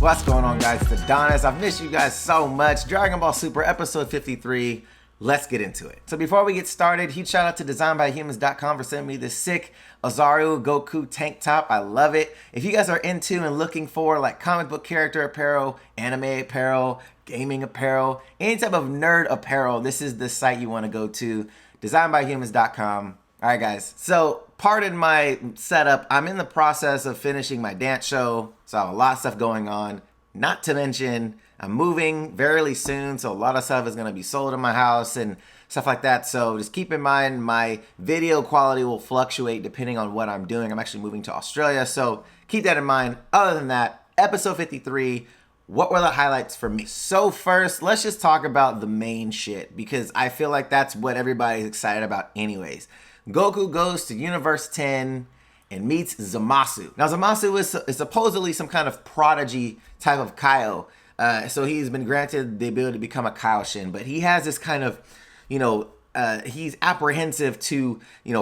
What's going on, guys? It's Adonis. I've missed you guys so much. Dragon Ball Super episode 53. Let's get into it. So before we get started, huge shout out to designbyhumans.com for sending me this sick Ozaru Goku tank top. I love it. If you guys are into and looking for like comic book character apparel, anime apparel, gaming apparel, any type of nerd apparel, this is the site you want to go to, designbyhumans.com. All right, guys. So pardon my setup. I'm in the process of finishing my dance show, so I have a lot of stuff going on. Not to mention, I'm moving very soon, so a lot of stuff is going to be sold in my house and stuff like that. So just keep in mind, my video quality will fluctuate depending on what I'm doing. I'm actually moving to Australia, so keep that in mind. Other than that, episode 53, what were the highlights for me? So first, let's just talk about the main shit, because I feel like that's what everybody's excited about anyways. Goku goes to Universe 10 and meets Zamasu. Now, Zamasu is supposedly some kind of prodigy type of Kaio. So he's been granted the ability to become a Kaioshin, but he has this kind of, he's apprehensive to,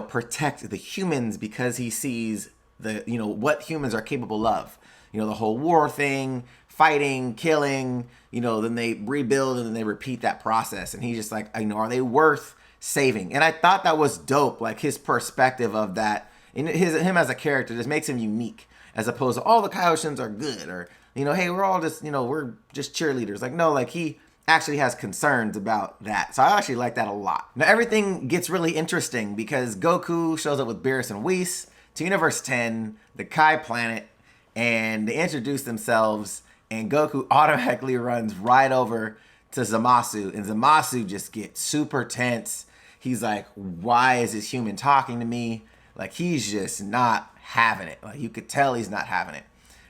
protect the humans because he sees the, what humans are capable of. The whole war thing, fighting, killing, then they rebuild and then they repeat that process. And he's just like, are they worth saving? And I thought that was dope, like his perspective of that, and him as a character just makes him unique, as opposed to all the Kaioshins are good, or hey, we're all just we're just cheerleaders. Like, no, like he actually has concerns about that. So I actually like that a lot. Now everything gets really interesting because Goku shows up with Beerus and Whis to Universe 10, the Kai planet, and they introduce themselves, and Goku automatically runs right over to Zamasu, and Zamasu just gets super tense. He's like, why is this human talking to me? Like, he's just not having it. Like, you could tell he's not having it.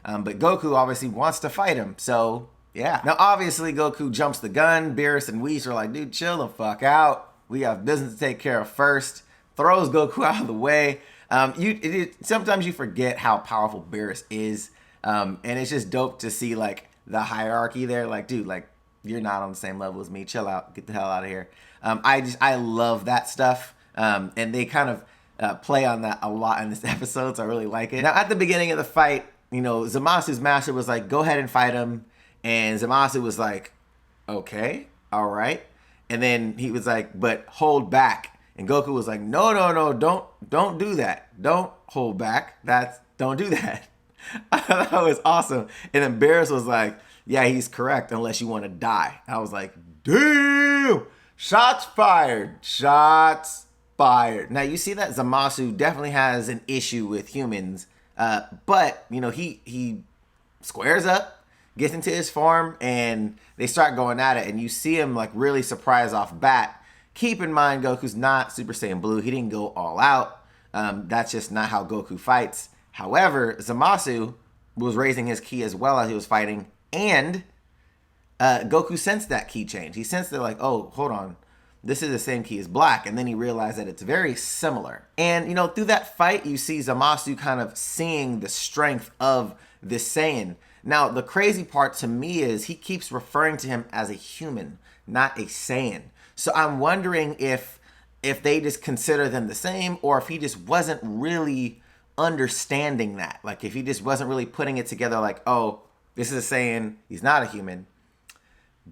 But Goku obviously wants to fight him. So, yeah. Now, obviously, Goku jumps the gun. Beerus and Whis are like, dude, chill the fuck out. We have business to take care of first. Throws Goku out of the way. Sometimes you forget how powerful Beerus is. And it's just dope to see, like, the hierarchy there. Like, dude, like, you're not on the same level as me. Chill out. Get the hell out of here. I love that stuff. And they kind of play on that a lot in this episode, so I really like it. Now, at the beginning of the fight, Zamasu's master was like, go ahead and fight him. And Zamasu was like, okay, all right. And then he was like, but hold back. And Goku was like, no, don't do that. Don't hold back. Don't do that. I thought that was awesome. And then Beerus was like, yeah, he's correct unless you want to die. I was like, damn, shots fired. Now, you see that Zamasu definitely has an issue with humans, but, he squares up, gets into his form, and they start going at it, and you see him, like, really surprised off bat. Keep in mind, Goku's not Super Saiyan Blue. He didn't go all out. That's just not how Goku fights. However, Zamasu was raising his ki as well as he was fighting, and Goku sensed that ki change. He sensed that, like, oh, hold on. This is the same ki as Black. And then he realized that it's very similar. And, through that fight, you see Zamasu kind of seeing the strength of this Saiyan. Now, the crazy part to me is he keeps referring to him as a human, not a Saiyan. So I'm wondering if they just consider them the same, or if he just wasn't really understanding that. Like, if he just wasn't really putting it together like, oh, this is a Saiyan, he's not a human.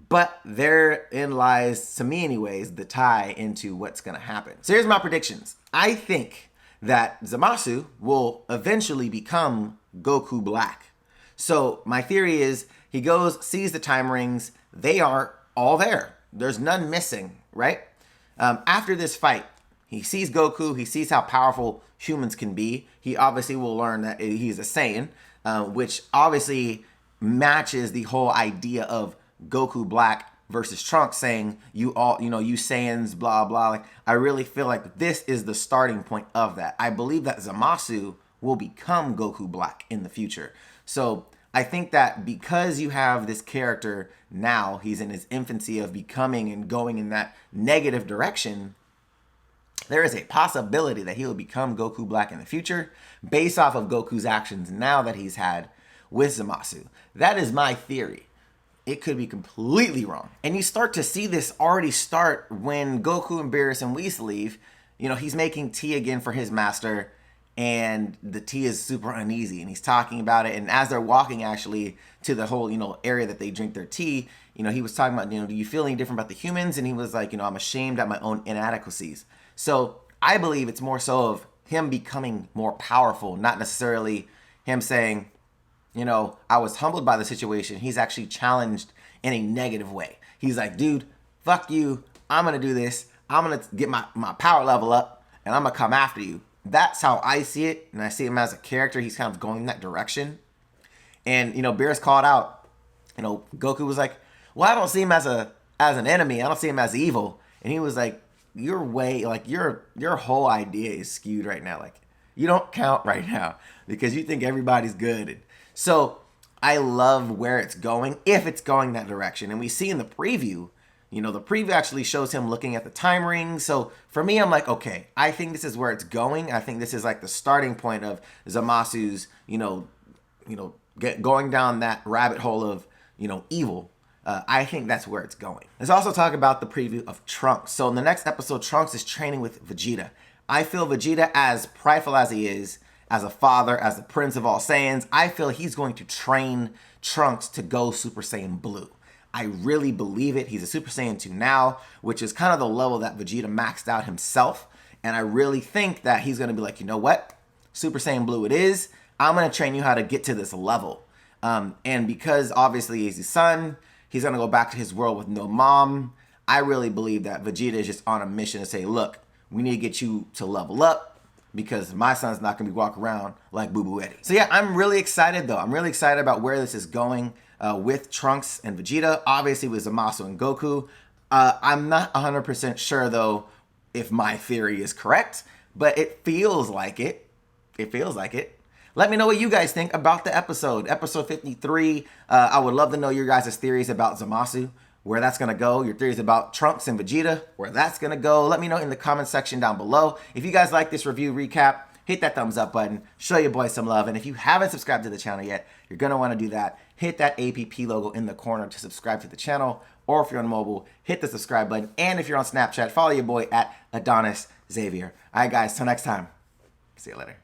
But therein lies, to me anyways, the tie into what's going to happen. So here's my predictions. I think that Zamasu will eventually become Goku Black. So my theory is he goes, sees the time rings. They are all there. There's none missing, right? After this fight, he sees Goku. He sees how powerful humans can be. He obviously will learn that he's a Saiyan, which obviously matches the whole idea of Goku Black versus Trunks, saying you all, you Saiyans, blah, blah. Like, I really feel like this is the starting point of that. I believe that Zamasu will become Goku Black in the future. So I think that because you have this character now, he's in his infancy of becoming and going in that negative direction, there is a possibility that he will become Goku Black in the future based off of Goku's actions now that he's had with Zamasu. That is my theory. It could be completely wrong. And you start to see this already start when Goku and Beerus and Whis leave. He's making tea again for his master. and the tea is super uneasy, and he's talking about it. And as they're walking actually to the whole, area that they drink their tea, he was talking about, do you feel any different about the humans? And he was like, I'm ashamed at my own inadequacies. So I believe it's more so of him becoming more powerful, not necessarily him saying, I was humbled by the situation. He's actually challenged in a negative way. He's like, dude, fuck you. I'm going to do this. I'm going to get my power level up, and I'm going to come after you. That's how I see it, and I see him as a character. He's kind of going in that direction. And, Beerus called out, Goku was like, well, I don't see him as an enemy. I don't see him as evil. And he was like, your way, like your whole idea is skewed right now. Like, you don't count right now because you think everybody's good. And so I love where it's going, if it's going that direction. And we see in the preview, the preview actually shows him looking at the time ring. So for me, I'm like, okay, I think this is where it's going. I think this is like the starting point of Zamasu's, going down that rabbit hole of, evil. I think that's where it's going. Let's also talk about the preview of Trunks. So in the next episode, Trunks is training with Vegeta. I feel Vegeta, as prideful as he is, as a father, as the prince of all Saiyans, I feel he's going to train Trunks to go Super Saiyan Blue. I really believe it. He's a Super Saiyan 2 now, which is kind of the level that Vegeta maxed out himself. And I really think that he's going to be like, you know what? Super Saiyan Blue it is. I'm going to train you how to get to this level. And because obviously he's his son, he's going to go back to his world with no mom. I really believe that Vegeta is just on a mission to say, look, we need to get you to level up because my son's not going to be walking around like Boo Boo Eddie. So yeah, I'm really excited though. I'm really excited about where this is going with Trunks and Vegeta. Obviously with Zamasu and Goku. I'm not 100% sure though if my theory is correct, but it feels like it. It feels like it. Let me know what you guys think about the episode. Episode 53. I would love to know your guys' theories about Zamasu, where that's going to go. Your theories about Trunks and Vegeta, where that's going to go. Let me know in the comment section down below. If you guys like this review recap, hit that thumbs up button. Show your boy some love. And if you haven't subscribed to the channel yet, you're going to want to do that. Hit that APP logo in the corner to subscribe to the channel. Or if you're on mobile, hit the subscribe button. And if you're on Snapchat, follow your boy at Adonis Xavier. All right, guys. Till next time. See you later.